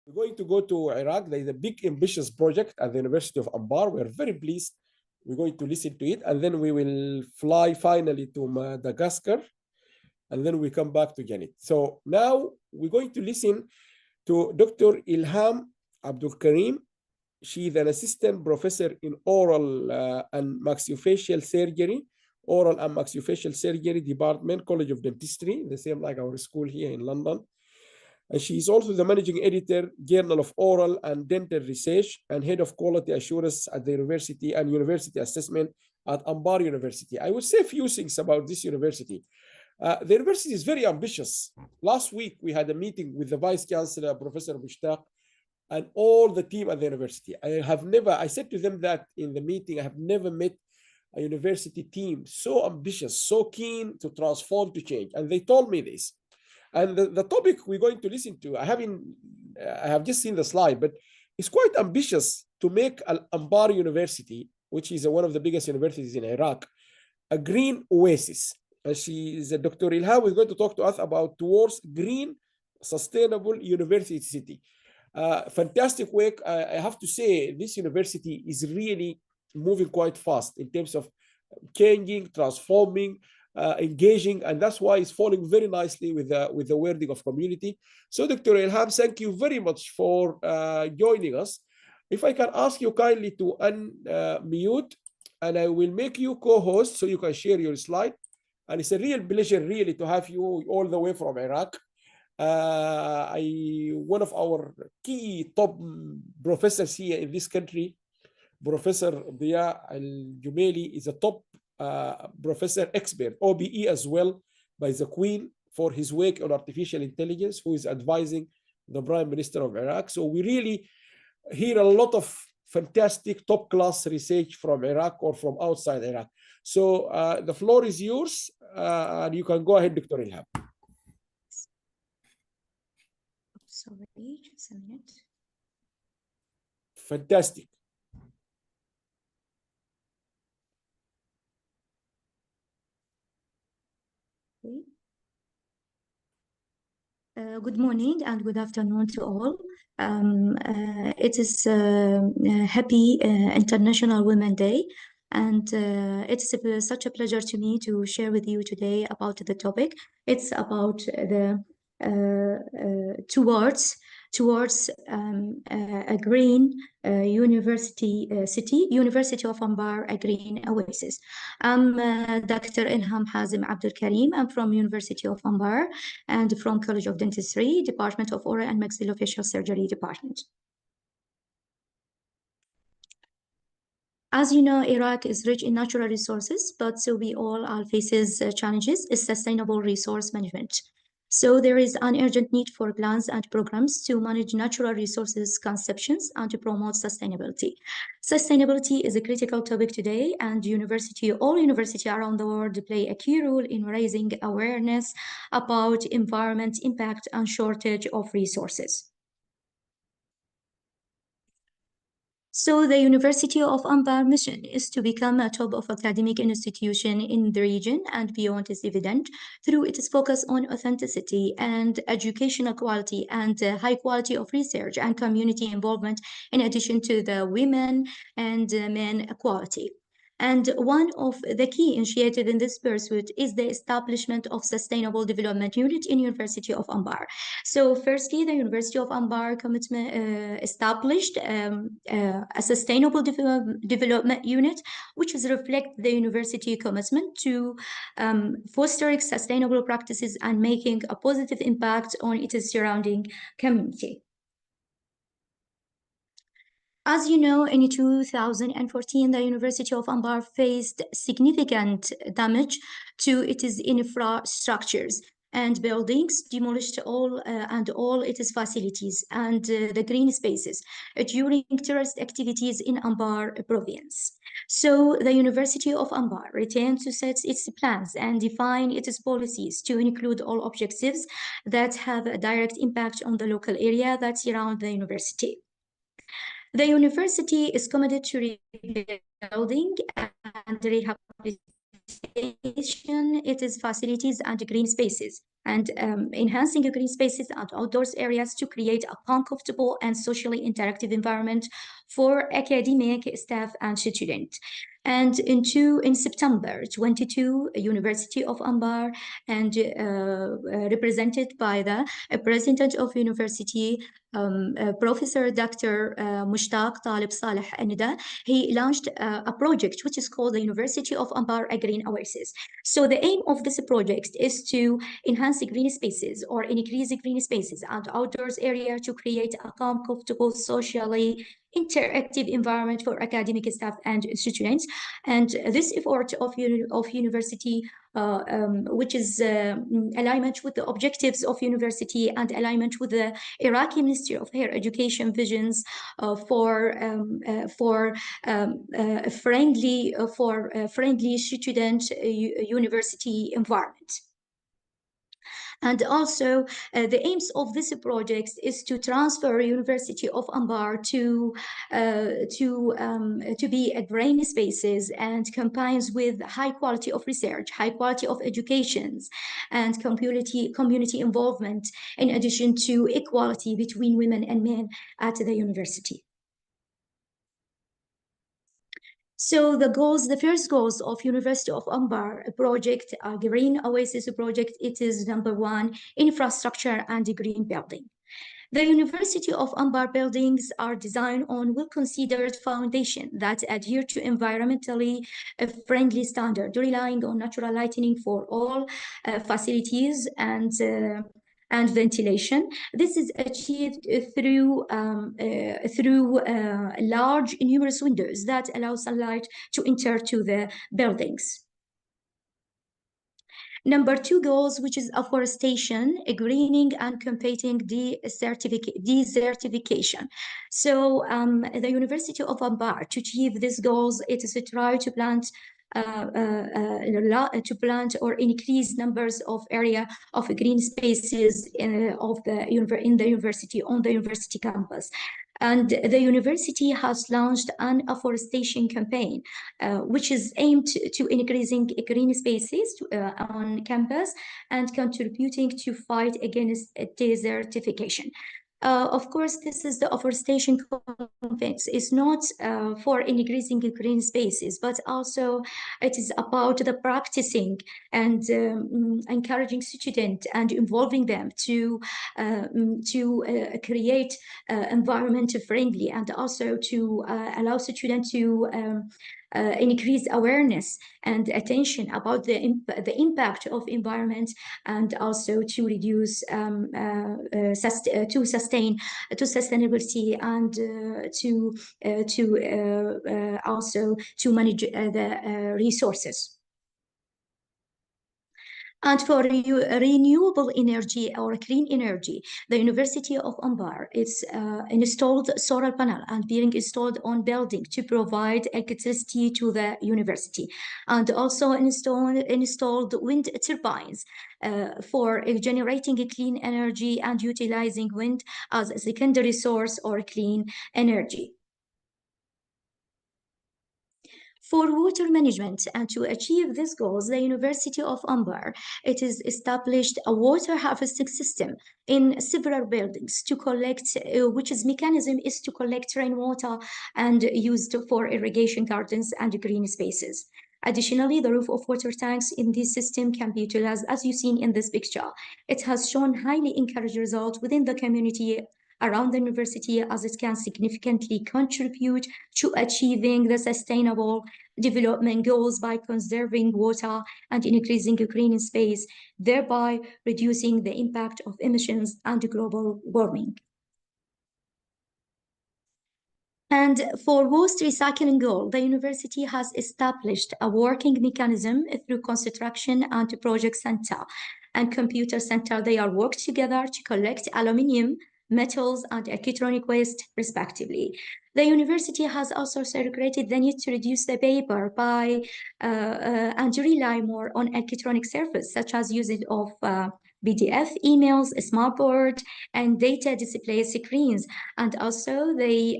We're going to go to Iraq. There is a big, ambitious project at the University of Anbar. We're very pleased. We're going to listen to it. And then we will fly finally to Madagascar. And then we come back to Janet. So now we're going to listen to Dr. Elham Abdulkareem. She is an assistant professor in oral and maxillofacial surgery, oral and maxillofacial surgery department, College of Dentistry, the same like our school here in London. And she is also the managing editor, Journal of Oral and Dental Research, and head of quality assurance at the university and university assessment at Anbar University. I will say a few things about this university. The university is very ambitious. Last week, we had a meeting with the Vice Chancellor, Professor Mushtaq, and all the team at the university. I said to them that in the meeting, I have never met a university team so ambitious, so keen to transform, to change. And they told me this. And the topic we're going to listen to, I have just seen the slide, but it's quite ambitious to make Anbar University, which is one of the biggest universities in Iraq, a green oasis. She is Dr. Elham is going to talk to us about towards green, sustainable university city. Fantastic work. I have to say, this university is really moving quite fast in terms of changing, transforming, engaging, and that's why it's falling very nicely with the wording of community. So, Dr. Elham, thank you very much for joining us. If I can ask you kindly to unmute, and I will make you co-host so you can share your slide. And it's a real pleasure, really, to have you all the way from Iraq. One of our key top professors here in this country, Professor Diya Al-Jumaili, is a top professor expert, OBE as well, by the Queen for his work on artificial intelligence, who is advising the Prime Minister of Iraq. So we really hear a lot of fantastic top-class research from Iraq or from outside Iraq. So the floor is yours, and you can go ahead, Dr. Elham. Sorry, just a minute. Fantastic. Good morning and good afternoon to all. It is Happy International Women's Day, and it's such a pleasure to me to share with you today about the topic. It's about the towards a green university city, University of Anbar, a green oasis. I'm Dr. Elham Abdulkareem. I'm from University of Anbar and from College of Dentistry, Department of Oral and Maxillofacial Surgery Department. As you know, Iraq is rich in natural resources, but so we all faces challenges is sustainable resource management. So there is an urgent need for plans and programs to manage natural resources conceptions and to promote sustainability. Sustainability is a critical topic today, and all universities around the world play a key role in raising awareness about environment impact and shortage of resources. So the University of Anbar mission is to become a top of academic institution in the region and beyond is evident through its focus on authenticity and educational quality and high quality of research and community involvement, in addition to the women and men equality. And one of the key initiatives in this pursuit is the establishment of Sustainable Development Unit in University of Anbar. So firstly, the University of Anbar commitment established a Sustainable Development Unit, which is reflect the university commitment to fostering sustainable practices and making a positive impact on its surrounding community. As you know, in 2014, the University of Anbar faced significant damage to its infrastructures and buildings, demolished all its facilities and the green spaces during terrorist activities in Anbar province. So the University of Anbar retained to set its plans and define its policies to include all objectives that have a direct impact on the local area that surround the university. The university is committed to rebuilding and rehabilitation its facilities and green spaces, and enhancing green spaces and outdoors areas to create a comfortable and socially interactive environment for academic staff and students. And in September 22, University of Anbar, and represented by the president of university, Professor Dr. Mushtaq Talib Saleh Anida, he launched a project which is called the University of Anbar A Green Oasis. So the aim of this project is to enhance green spaces or increase green spaces and outdoors area to create a comfortable, socially interactive environment for academic staff and students. And this effort of university, which is alignment with the objectives of university and alignment with the Iraqi Ministry of Higher Education visions for friendly student university environment. And also, the aims of this project is to transfer University of Anbar to be a green spaces and combines with high quality of research, high quality of educations, and community involvement, in addition to equality between women and men at the university. So the first goals of University of Anbar project, Green Oasis project, it is number one, infrastructure and green building. The University of Anbar buildings are designed on well-considered foundation that adhere to environmentally friendly standard, relying on natural lighting for all facilities and ventilation. This is achieved through large numerous windows that allow sunlight to enter to the buildings. Number two goals, which is afforestation, greening, and combating desertification. So the University of Anbar, to achieve these goals, it is to try to plant or increase numbers of area of green spaces in the university, on the university campus. And the university has launched an afforestation campaign, which is aimed to increasing green spaces on campus and contributing to fight against desertification. Of course, this is the afforestation campaign. It's not for increasing green spaces, but also it is about the practicing and encouraging students and involving them to create environment friendly, and also to allow students to increase awareness and attention about the impact of environment, and also to reduce to sustainability, and also to manage the resources. And for renewable energy or clean energy, the University of Anbar is installed solar panel and being installed on building to provide electricity to the university, and also installed wind turbines for generating clean energy and utilizing wind as a secondary source or clean energy. For water management and to achieve these goals, the University of Anbar, it is established a water harvesting system in several buildings to collect, which is mechanism is to collect rainwater and used for irrigation gardens and green spaces. Additionally, the roof of water tanks in this system can be utilized, as you've seen in this picture. It has shown highly encouraging results within the community around the university, as it can significantly contribute to achieving the sustainable development goals by conserving water and increasing green space, thereby reducing the impact of emissions and global warming. And for waste recycling goal, the university has established a working mechanism through construction and project center and computer center. They are worked together to collect aluminium, metals, and electronic waste, respectively. The university has also celebrated the need to reduce the paper by and rely more on electronic services, such as usage of PDF, emails, smartboard, and data display screens. And also they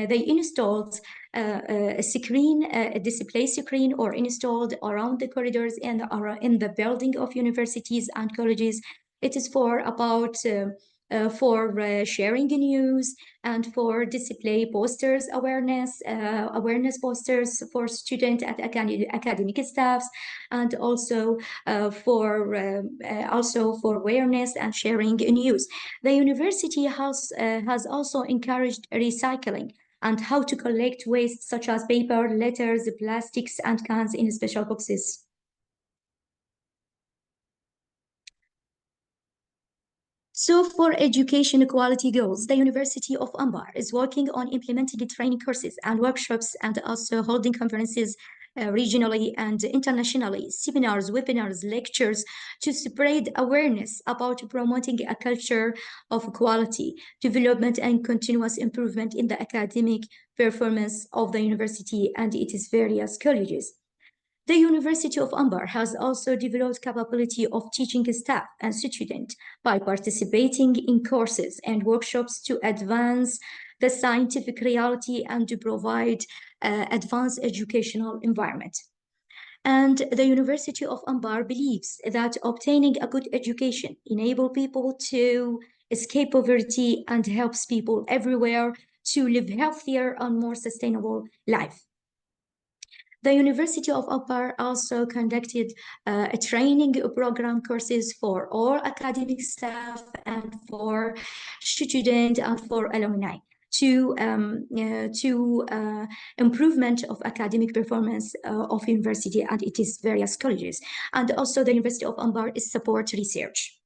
installed a display screen or installed around the corridors and in the building of universities and colleges. It is for sharing news and for display posters, awareness posters for student and academic staffs, and also for awareness and sharing news. The university has also encouraged recycling and how to collect waste such as paper, letters, plastics, and cans in special boxes. So for education equality goals, the University of Anbar is working on implementing training courses and workshops and also holding conferences regionally and internationally, seminars, webinars, lectures to spread awareness about promoting a culture of equality, development, and continuous improvement in the academic performance of the university and its various colleges. The University of Anbar has also developed capability of teaching staff and students by participating in courses and workshops to advance the scientific reality and to provide advanced educational environment. And the University of Anbar believes that obtaining a good education enables people to escape poverty and helps people everywhere to live healthier and more sustainable life. The University of Anbar also conducted a training program courses for all academic staff and for students and for alumni to improvement of academic performance of university and its various colleges. And also the University of Anbar is support research.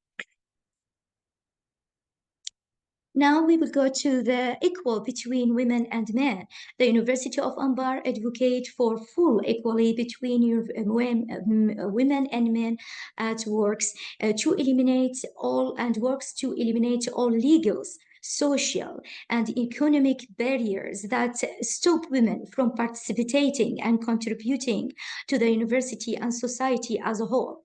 Now we will go to the equal between women and men. The University of Anbar advocates for full equality between women and men at works to eliminate all legal, social, and economic barriers that stop women from participating and contributing to the university and society as a whole.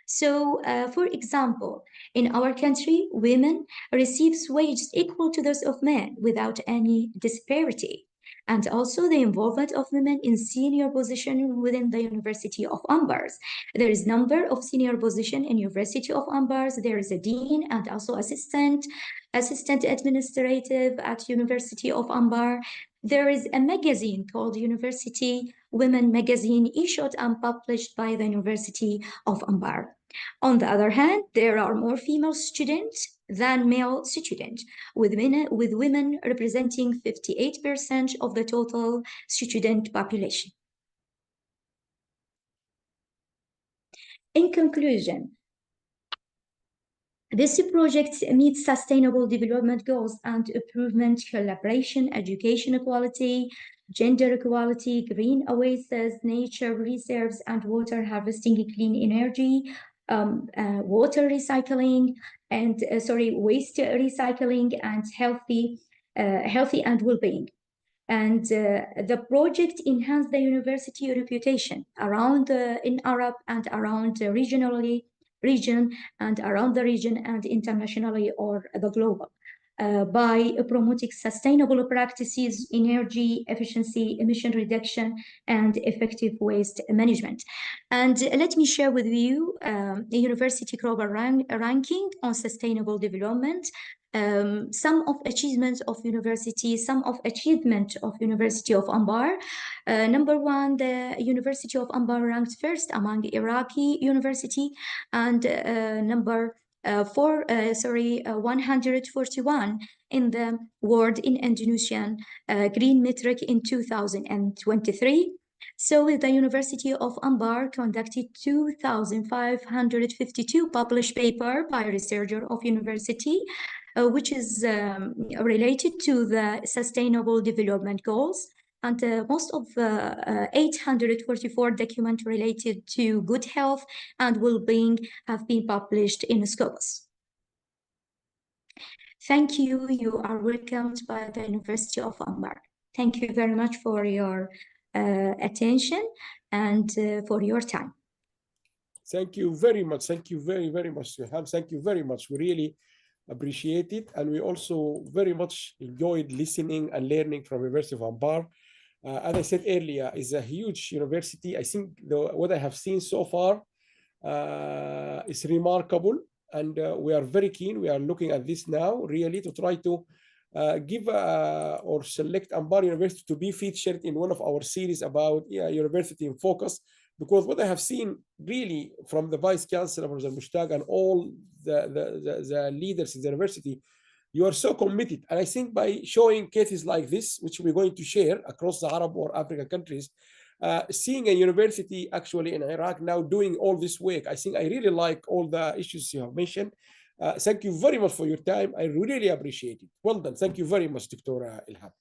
So, for example, in our country, women receive wages equal to those of men without any disparity. And also the involvement of women in senior position within the University of Anbar. There is number of senior position in University of Anbar. There is a dean and also assistant administrative at University of Anbar. There is a magazine called University Women Magazine issued and published by the University of Anbar. On the other hand, there are more female students than male students, with women representing 58% of the total student population. In conclusion, this project meets sustainable development goals and improvement, collaboration, education equality, gender equality, green oasis, nature reserves, and water harvesting, clean energy, water recycling, and waste recycling, and healthy and well-being. And the project enhanced the university reputation around in Arab and around region and around the region and internationally or the global by promoting sustainable practices, energy efficiency, emission reduction, and effective waste management. And let me share with you the University Global ranking on sustainable development. Some of achievement of University of Anbar. Number one, the University of Anbar ranked first among Iraqi university, and number 141 in the world in Indonesian green metric in 2023. So the University of Anbar conducted 2,552 published papers by researchers of university, which is related to the Sustainable Development Goals. And most of 844 documents related to good health and well-being have been published in Scopus. Thank you. You are welcomed by the University of Anbar. Thank you very much for your attention and for your time. Thank you very much. Thank you very, very much, Elham. Thank you very much. We really appreciate it. And we also very much enjoyed listening and learning from University of Anbar. as I said earlier, is a huge university. I think what I have seen so far is remarkable, and we are very keen. We are looking at this now, really, to try to give or select Anbar University to be featured in one of our series about university in focus. Because what I have seen really from the Vice Chancellor, Professor Mushtaq, and all the leaders in the university, you are so committed. And I think by showing cases like this, which we're going to share across the Arab or African countries, seeing a university actually in Iraq now doing all this work, I think I really like all the issues you have mentioned. Thank you very much for your time. I really appreciate it. Well done. Thank you very much, Dr. Elham.